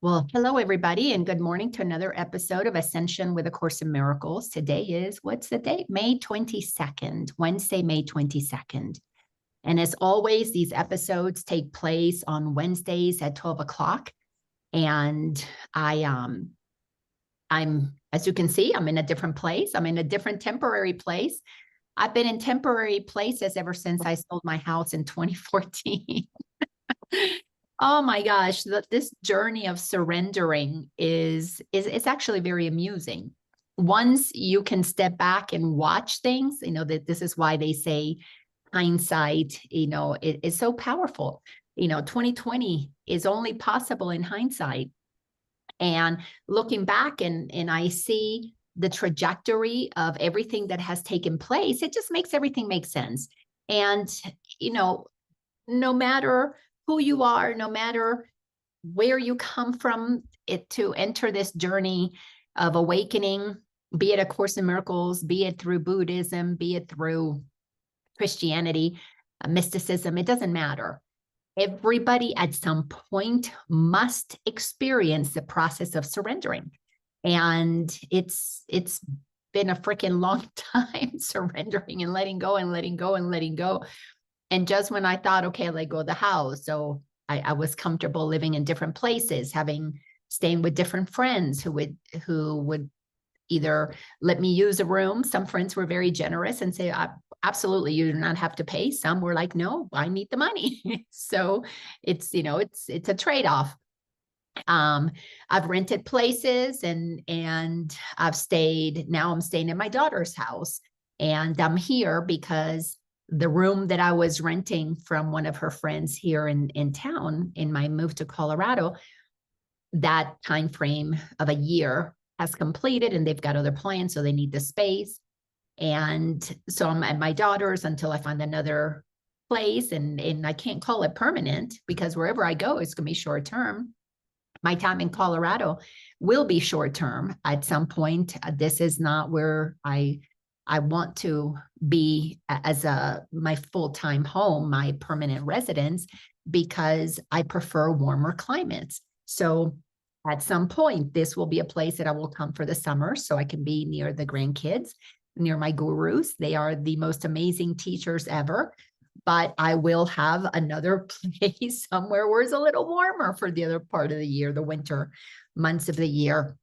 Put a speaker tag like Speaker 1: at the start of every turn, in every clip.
Speaker 1: Well, hello, everybody, and good morning to another episode of Ascension with A Course in Miracles. Today is, what's the date? May 22nd, Wednesday, May 22nd. And as always, these episodes take place on Wednesdays at 12 o'clock. And I'm, as you can see, I'm in a different place. I'm in a different temporary place. I've been in temporary places ever since I sold my house in 2014. Oh my gosh, this journey of surrendering is it's actually very amusing. Once you can step back and watch things, that this is why they say hindsight, it is so powerful. 2020 is only possible in hindsight. And looking back and I see the trajectory of everything that has taken place, it just makes everything make sense. And, no matter who you are, no matter where you come from, to enter this journey of awakening, be it A Course in Miracles, be it through Buddhism, be it through Christianity, mysticism, it doesn't matter. Everybody at some point must experience the process of surrendering. And it's been a freaking long time surrendering and letting go and letting go and letting go. And just when I thought, okay, I let go of the house. So I was comfortable living in different places, staying with different friends who would either let me use a room. Some friends were very generous and say, absolutely, you do not have to pay. Some were like, no, I need the money. So it's a trade-off. I've rented places and now I'm staying in my daughter's house, and I'm here because the room that I was renting from one of her friends here in town in my move to Colorado, that time frame of a year has completed and they've got other plans, so they need the space. And so I'm at my daughter's until I find another place, and I can't call it permanent because wherever I go, it's going to be short term. My time in Colorado will be short term at some point. This is not where I want to be as my full-time home, my permanent residence, because I prefer warmer climates. So at some point, this will be a place that I will come for the summer so I can be near the grandkids, near my gurus. They are the most amazing teachers ever. But I will have another place somewhere where it's a little warmer for the other part of the year, the winter months of the year.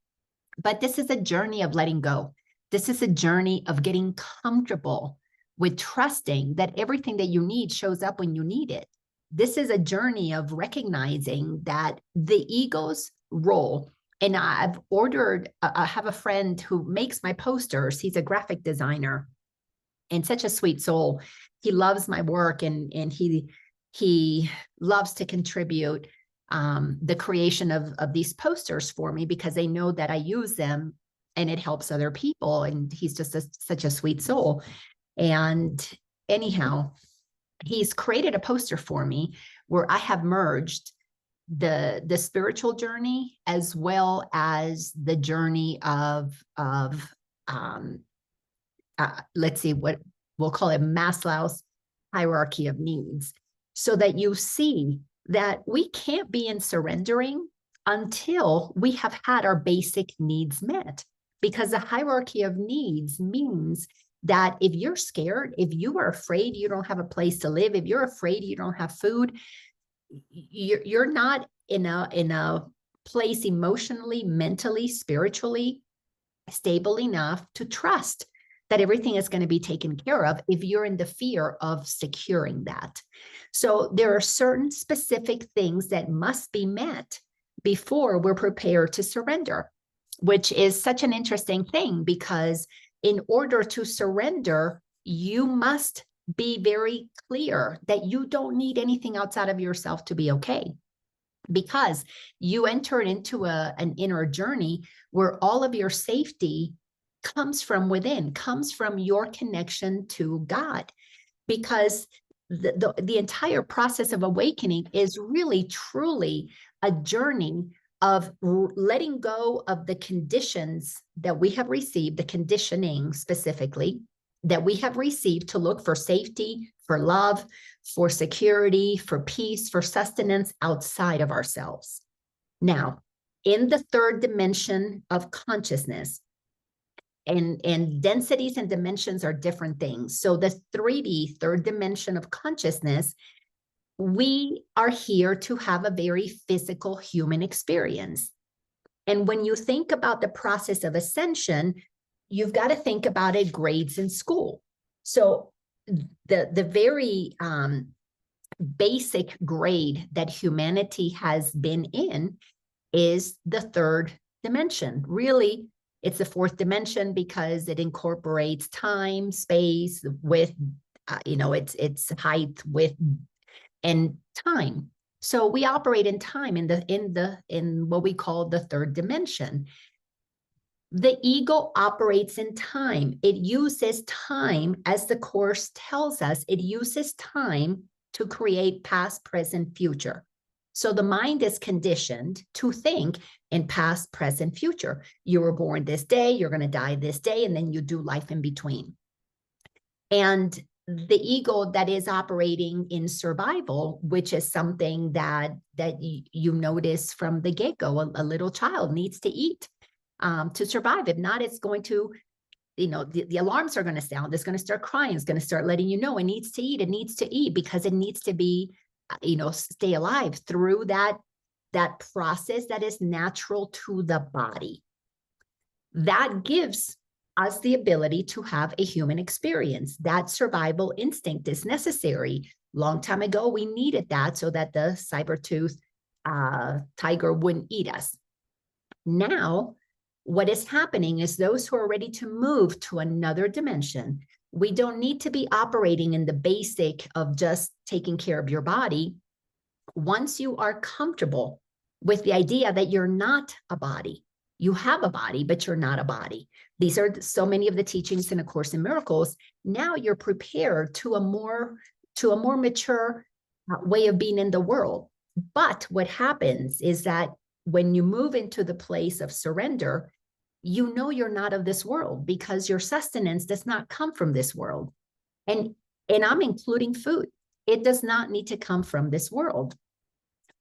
Speaker 1: But this is a journey of letting go. This is a journey of getting comfortable with trusting that everything that you need shows up when you need it. This is a journey of recognizing that the ego's role, and I have a friend who makes my posters. He's a graphic designer and such a sweet soul. He loves my work and he loves to contribute the creation of these posters for me because they know that I use them and it helps other people. And he's just such a sweet soul. And anyhow, he's created a poster for me where I have merged the spiritual journey as well as the journey of let's see, what we'll call it Maslow's hierarchy of needs, so that you see that we can't be in surrendering until we have had our basic needs met. Because the hierarchy of needs means that if you're scared, if you are afraid you don't have a place to live, if you're afraid you don't have food, you're not in a place emotionally, mentally, spiritually stable enough to trust that everything is going to be taken care of if you're in the fear of securing that. So there are certain specific things that must be met before we're prepared to surrender, which is such an interesting thing because in order to surrender, you must be very clear that you don't need anything outside of yourself to be okay. Because you enter into an inner journey where all of your safety comes from within, comes from your connection to God. Because the entire process of awakening is really, truly a journey of letting go of the conditions that we have received, the conditioning specifically that we have received to look for safety, for love, for security, for peace, for sustenance outside of ourselves. Now, in the third dimension of consciousness, and densities and dimensions are different things. So the 3D, third dimension of consciousness, we are here to have a very physical human experience. And when you think about the process of ascension, you've got to think about it grades in school. So the very basic grade that humanity has been in is the third dimension. Really, it's the fourth dimension because it incorporates time, space, width, it's height, width, and time. So we operate in time in what we call the third dimension. The ego operates in time. It uses time, as the Course tells us, it uses time to create past, present, future. So the mind is conditioned to think in past, present, future. You were born this day, you're going to die this day, and then you do life in between. And the ego that is operating in survival, which is something that you notice from the get-go, a little child needs to eat to survive. If not, it's going to, the alarms are going to sound. It's going to start crying. It's going to start letting you know it needs to eat. It needs to eat because it needs to be, stay alive through that process that is natural to the body. That gives us the ability to have a human experience. That survival instinct is necessary. Long time ago, we needed that so that the saber-toothed tiger wouldn't eat us. Now, what is happening is those who are ready to move to another dimension, we don't need to be operating in the basic of just taking care of your body. Once you are comfortable with the idea that you're not a body, you have a body, but you're not a body. These are so many of the teachings in A Course in Miracles. Now you're prepared to a more mature way of being in the world. But what happens is that when you move into the place of surrender, you know you're not of this world because your sustenance does not come from this world. And I'm including food. It does not need to come from this world.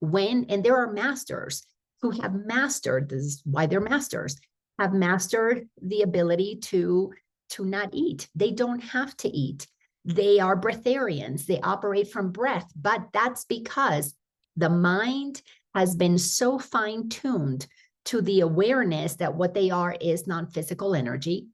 Speaker 1: And there are masters who have mastered, this is why they're masters, have mastered the ability to not eat. They don't have to eat. They are breatharians. They operate from breath, but that's because the mind has been so fine-tuned to the awareness that what they are is non-physical energy.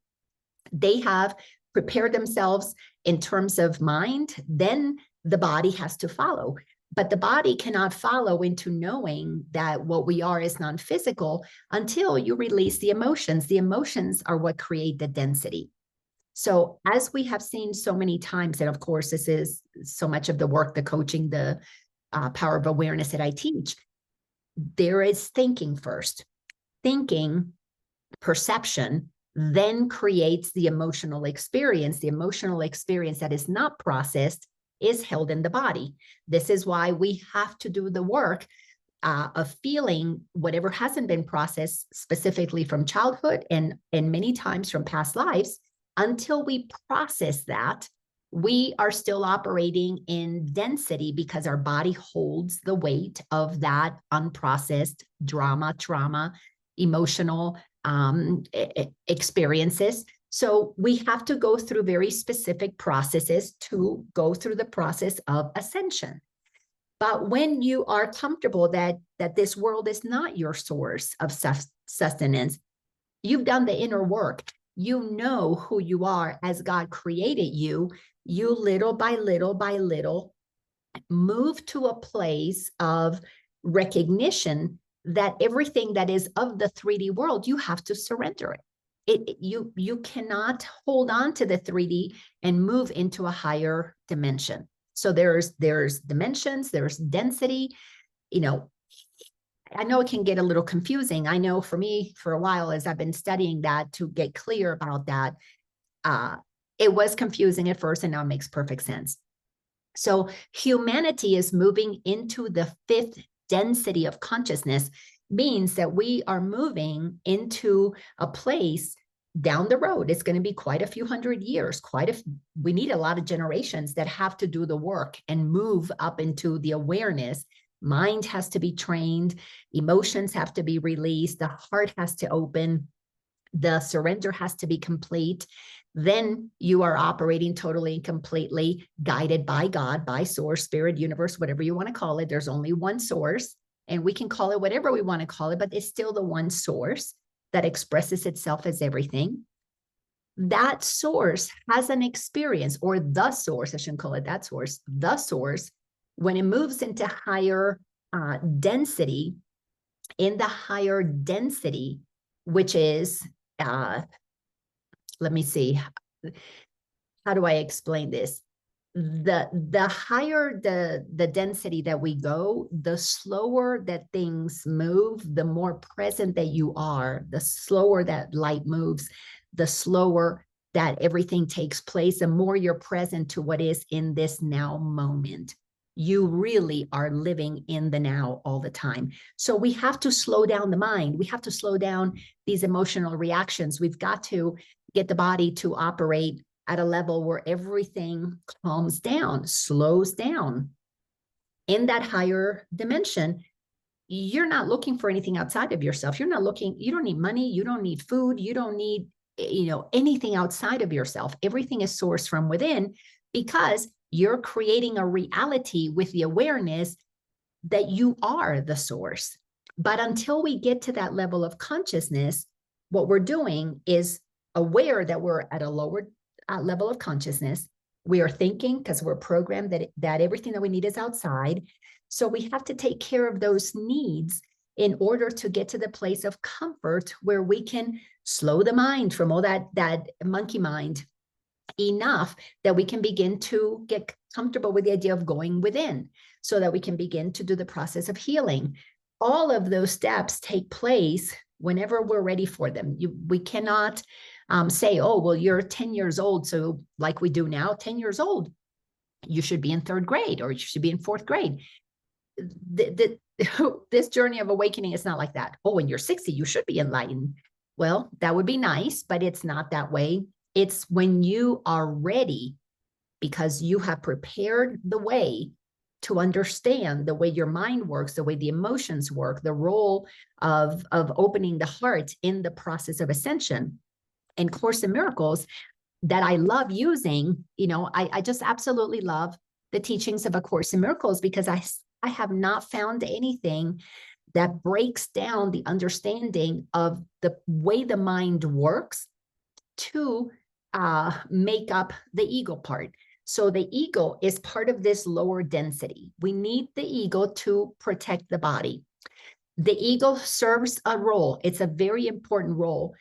Speaker 1: They have prepared themselves in terms of mind, then the body has to follow. But the body cannot follow into knowing that what we are is non-physical until you release the emotions. The emotions are what create the density. So as we have seen so many times, and of course, this is so much of the work, the coaching, the power of awareness that I teach, there is thinking first. Thinking, perception, then creates the emotional experience. The emotional experience that is not processed is held in the body. This is why we have to do the work of feeling whatever hasn't been processed specifically from childhood and many times from past lives. Until we process that, we are still operating in density because our body holds the weight of that unprocessed drama, trauma, emotional experiences. So we have to go through very specific processes to go through the process of ascension. But when you are comfortable that this world is not your source of sustenance, you've done the inner work. You know who you are as God created you. You little by little by little move to a place of recognition that everything that is of the 3D world, you have to surrender it. You cannot hold on to the 3D and move into a higher dimension. So there's dimensions, there's density. I know it can get a little confusing. I know for me, for a while, as I've been studying that to get clear about that, it was confusing at first, and now it makes perfect sense. So humanity is moving into the fifth density of consciousness, means that we are moving into a place down the road. It's going to be quite a few hundred years, we need a lot of generations that have to do the work and move up into the awareness mind has to be trained, emotions have to be released, the heart has to open, the surrender has to be complete. Then you are operating totally and completely guided by God, by source, spirit, universe, whatever you want to call it. There's only one source, and we can call it whatever we want to call it, but it's still the one source that expresses itself as everything. That source has an experience, or the source, I shouldn't call it that source, the source, when it moves into higher density, in the higher density, which is, let me see, how do I explain this? The higher the density that we go, the slower that things move, the more present that you are, the slower that light moves, the slower that everything takes place, the more you're present to what is in this now moment. You really are living in the now all the time. So we have to slow down the mind. We have to slow down these emotional reactions. We've got to get the body to operate at a level where everything calms down, slows down. In that higher dimension, you're not looking for anything outside of yourself. You're not looking, you don't need money, you don't need food, you don't need, anything outside of yourself. Everything is sourced from within, because you're creating a reality with the awareness that you are the source. But until we get to that level of consciousness, what we're doing is aware that we're at a lower level of consciousness. We are thinking, because we're programmed that everything that we need is outside. So we have to take care of those needs in order to get to the place of comfort where we can slow the mind from all that monkey mind enough that we can begin to get comfortable with the idea of going within, so that we can begin to do the process of healing. All of those steps take place whenever we're ready for them. We cannot say, oh, well, you're 10 years old. So like we do now, 10 years old, you should be in 3rd grade, or you should be in 4th grade. This journey of awakening is not like that. Oh, when you're 60, you should be enlightened. Well, that would be nice, but it's not that way. It's when you are ready, because you have prepared the way to understand the way your mind works, the way the emotions work, the role of opening the heart in the process of ascension. And Course in Miracles, that I love using, I just absolutely love the teachings of A Course in Miracles, because I have not found anything that breaks down the understanding of the way the mind works to make up the ego part. So the ego is part of this lower density. We need the ego to protect the body. The ego serves a role. It's a very important role.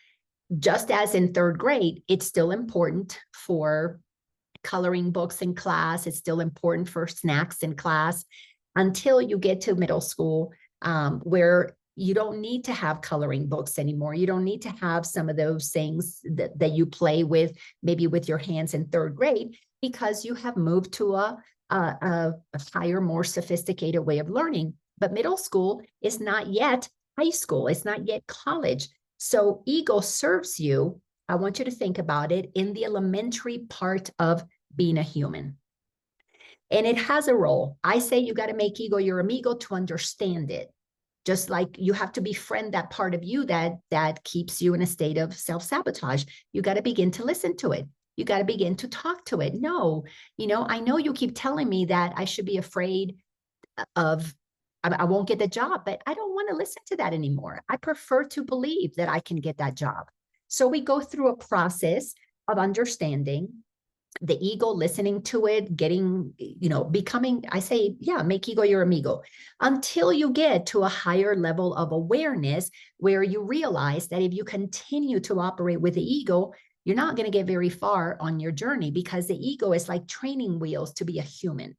Speaker 1: Just as in 3rd grade, it's still important for coloring books in class. It's still important for snacks in class, until you get to middle school, where you don't need to have coloring books anymore. You don't need to have some of those things that you play with, maybe with your hands in 3rd grade, because you have moved to a higher, more sophisticated way of learning. But middle school is not yet high school. It's not yet college. So ego serves you, I want you to think about it, in the elementary part of being a human. And it has a role. I say you got to make ego your amigo to understand it. Just like you have to befriend that part of you that keeps you in a state of self-sabotage. You got to begin to listen to it. You got to begin to talk to it. No, I know you keep telling me that I should be afraid of, I won't get the job, but I don't want to listen to that anymore. I prefer to believe that I can get that job. So we go through a process of understanding the ego, listening to it, getting, becoming, I say, yeah, make ego your amigo, until you get to a higher level of awareness where you realize that if you continue to operate with the ego, you're not going to get very far on your journey, because the ego is like training wheels to be a human.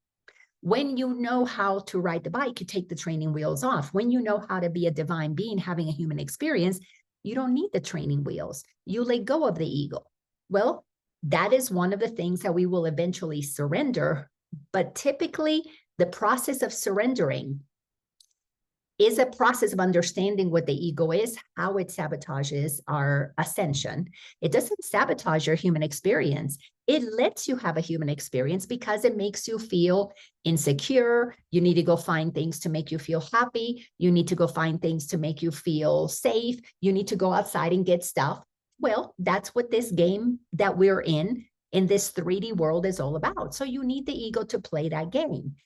Speaker 1: When you know how to ride the bike, you take the training wheels off. When you know how to be a divine being having a human experience, you don't need the training wheels. You let go of the ego. Well, that is one of the things that we will eventually surrender. But typically, the process of surrendering is a process of understanding what the ego is, how it sabotages our ascension. It doesn't sabotage your human experience. It lets you have a human experience because it makes you feel insecure. You need to go find things to make you feel happy. You need to go find things to make you feel safe. You need to go outside and get stuff. Well, that's what this game that we're in this 3D world is all about. So you need the ego to play that game.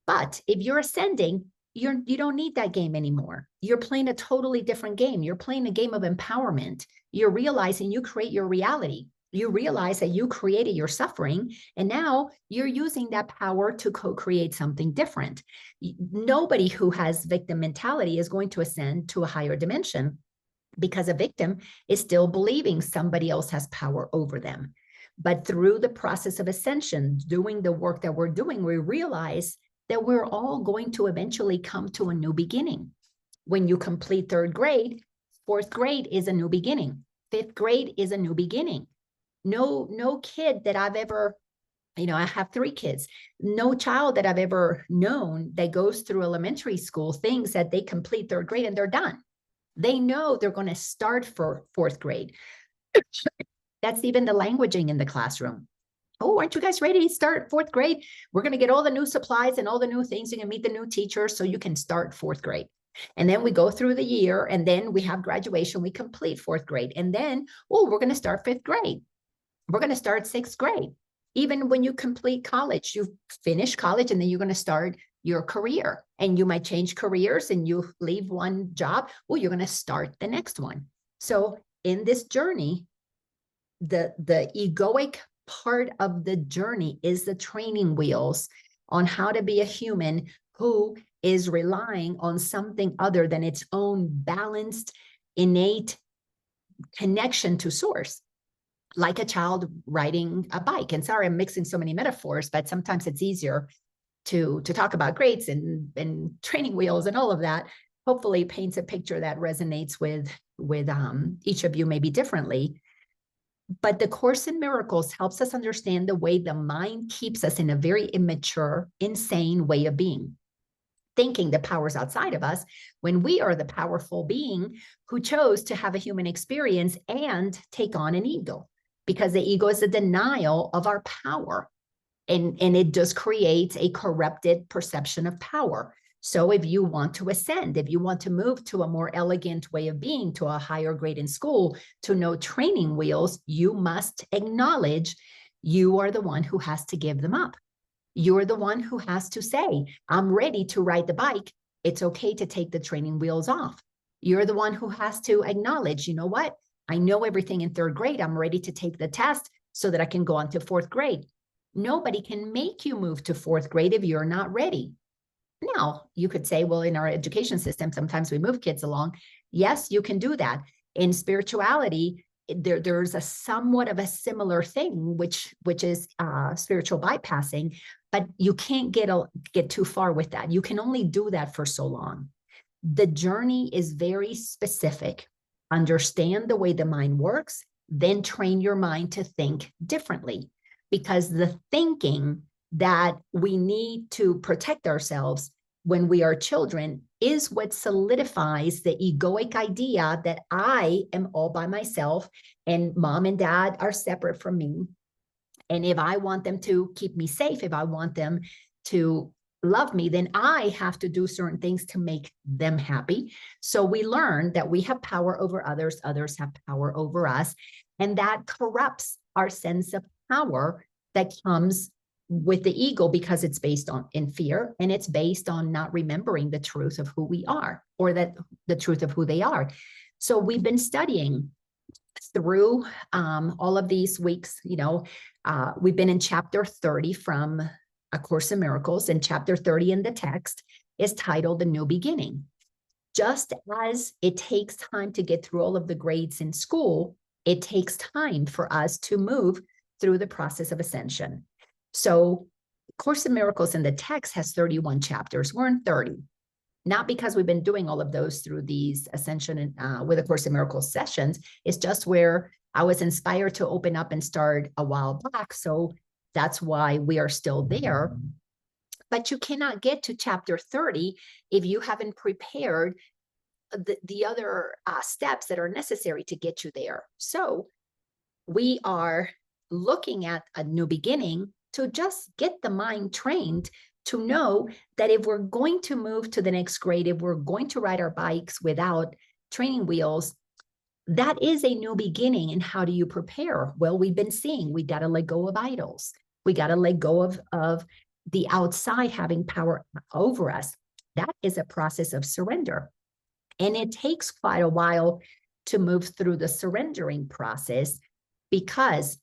Speaker 1: But if you're ascending, you don't need that game anymore. You're playing a totally different game. You're playing a game of empowerment. You're realizing you create your reality. You realize that you created your suffering, and now you're using that power to co-create something different. Nobody who has victim mentality is going to ascend to a higher dimension, because a victim is still believing somebody else has power over them. But through the process of ascension, doing the work that we're doing, we realize that we're all going to eventually come to a new beginning. When you complete 3rd grade, 4th grade is a new beginning. 5th grade is a new beginning. No kid that I've ever, I have 3 kids. No child that I've ever known that goes through elementary school thinks that they complete 3rd grade and they're done. They know they're going to start for 4th grade. That's even the languaging in the classroom. Oh, aren't you guys ready to start 4th grade? We're going to get all the new supplies and all the new things. You can meet the new teachers so you can start 4th grade. And then we go through the year, and then we have graduation. We complete 4th grade. And then, we're going to start 5th grade. We're going to start 6th grade. Even when you complete college, you finish college, and then you're going to start your career. And you might change careers, and you leave one job. You're going to start the next one. So in this journey, the egoic part of the journey is the training wheels on how to be a human who is relying on something other than its own balanced, innate connection to source, like a child riding a bike. And sorry, I'm mixing so many metaphors, but sometimes it's easier to talk about grades and training wheels and all of that. Hopefully paints a picture that resonates with each of you maybe differently. But the Course in Miracles helps us understand the way the mind keeps us in a very immature, insane way of being, thinking the power's outside of us, when we are the powerful being who chose to have a human experience and take on an ego, because the ego is a denial of our power. And it just creates a corrupted perception of power. So if you want to ascend, if you want to move to a more elegant way of being, to a higher grade in school, to no training wheels, you must acknowledge you are the one who has to give them up. You're the one who has to say, I'm ready to ride the bike. It's okay to take the training wheels off. You're the one who has to acknowledge, you know what? I know everything in 3rd grade. I'm ready to take the test so that I can go on to 4th grade. Nobody can make you move to 4th grade if you're not ready. Now, you could say, well, in our education system, sometimes we move kids along. Yes, you can do that. In spirituality, there's a somewhat of a similar thing, which is spiritual bypassing, but you can't get too far with that. You can only do that for so long. The journey is very specific. Understand the way the mind works, then train your mind to think differently, because the thinking that we need to protect ourselves when we are children is what solidifies the egoic idea that I am all by myself and mom and dad are separate from me. And if I want them to keep me safe, if I want them to love me, then I have to do certain things to make them happy. So we learn that we have power over others, others have power over us, and that corrupts our sense of power that comes with the ego, because it's based in fear, and it's based on not remembering the truth of who we are, or that the truth of who they are. So we've been studying through all of these weeks. We've been in chapter 30 from A Course in Miracles, and chapter 30 in the text is titled The New Beginning. Just as it takes time to get through all of the grades in school, it takes time for us to move through the process of ascension. So Course in Miracles in the text has 31 chapters. We're in 30. Not because we've been doing all of those through these Ascension with A Course in Miracles sessions. It's just where I was inspired to open up and start a while back. So that's why we are still there. But you cannot get to chapter 30 if you haven't prepared the other steps that are necessary to get you there. So we are looking at a new beginning to just get the mind trained to know that if we're going to move to the next grade, if we're going to ride our bikes without training wheels, that is a new beginning. And how do you prepare? Well, we've been seeing we got to let go of idols. We got to let go of the outside having power over us. That is a process of surrender. And it takes quite a while to move through the surrendering process, because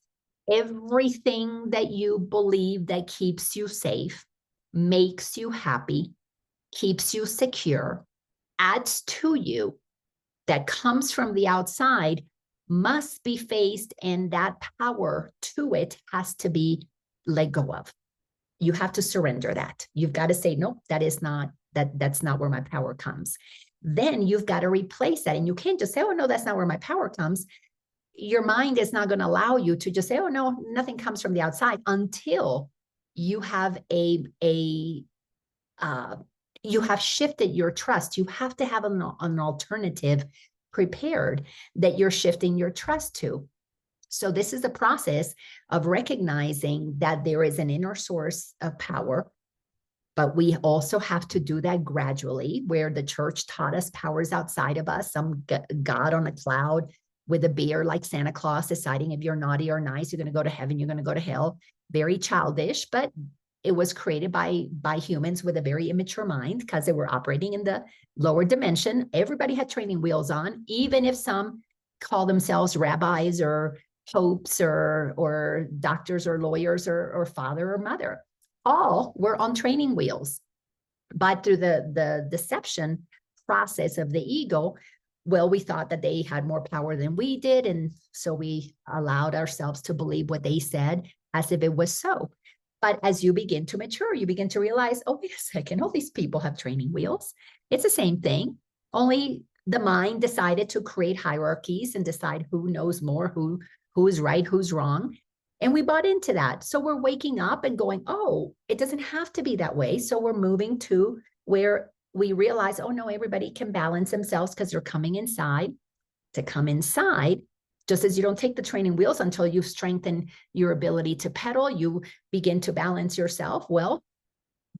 Speaker 1: everything that you believe that keeps you safe, makes you happy, keeps you secure, adds to you, that comes from the outside, must be faced, and that power to it has to be let go of. You have to surrender that. You've got to say, nope, that's not where my power comes. Then you've got to replace that. And you can't just say, oh, no, that's not where my power comes. Your mind is not going to allow you to just say, oh, no, nothing comes from the outside, until you have you have shifted your trust. You have to have an alternative prepared that you're shifting your trust to. So this is a process of recognizing that there is an inner source of power, but we also have to do that gradually, where the church taught us powers outside of us, some God on a cloud with a beard like Santa Claus deciding if you're naughty or nice, you're going to go to heaven, you're going to go to hell. Very childish, but it was created by humans with a very immature mind, because they were operating in the lower dimension. Everybody had training wheels on, even if some call themselves rabbis or popes or doctors or lawyers or father or mother. All were on training wheels. But through the deception process of the ego, well, we thought that they had more power than we did. And so we allowed ourselves to believe what they said as if it was so. But as you begin to mature, you begin to realize, oh, wait a second, all these people have training wheels. It's the same thing. Only the mind decided to create hierarchies and decide who knows more, who is right, who's wrong. And we bought into that. So we're waking up and going, oh, it doesn't have to be that way. So we're moving to where we realize, oh, no, everybody can balance themselves because they're coming inside. To come inside, just as you don't take the training wheels until you've strengthened your ability to pedal, you begin to balance yourself. Well,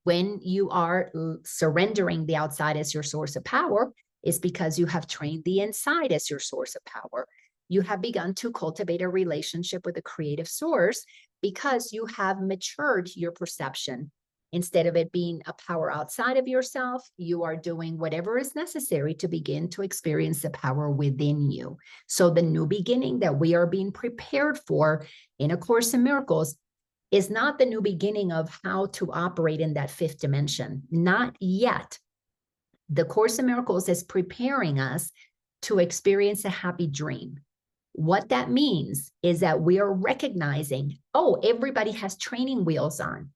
Speaker 1: when you are surrendering the outside as your source of power, is because you have trained the inside as your source of power. You have begun to cultivate a relationship with the creative source because you have matured your perception. Instead of it being a power outside of yourself, you are doing whatever is necessary to begin to experience the power within you. So the new beginning that we are being prepared for in A Course in Miracles is not the new beginning of how to operate in that fifth dimension. Not yet. The Course in Miracles is preparing us to experience a happy dream. What that means is that we are recognizing, oh, everybody has training wheels on.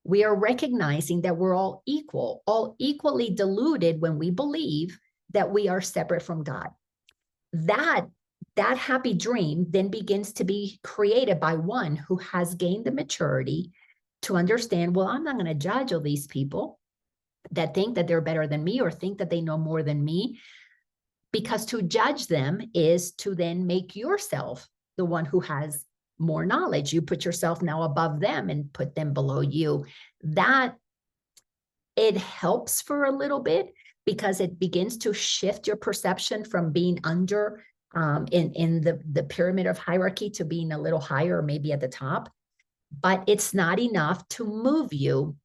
Speaker 1: We are recognizing that we're all equal, all equally deluded when we believe that we are separate from God. That happy dream then begins to be created by one who has gained the maturity to understand, well, I'm not going to judge all these people that think that they're better than me or think that they know more than me, because to judge them is to then make yourself the one who has more knowledge. You put yourself now above them and put them below you. That it helps for a little bit because it begins to shift your perception from being under in the pyramid of hierarchy to being a little higher, or maybe at the top. But it's not enough to move you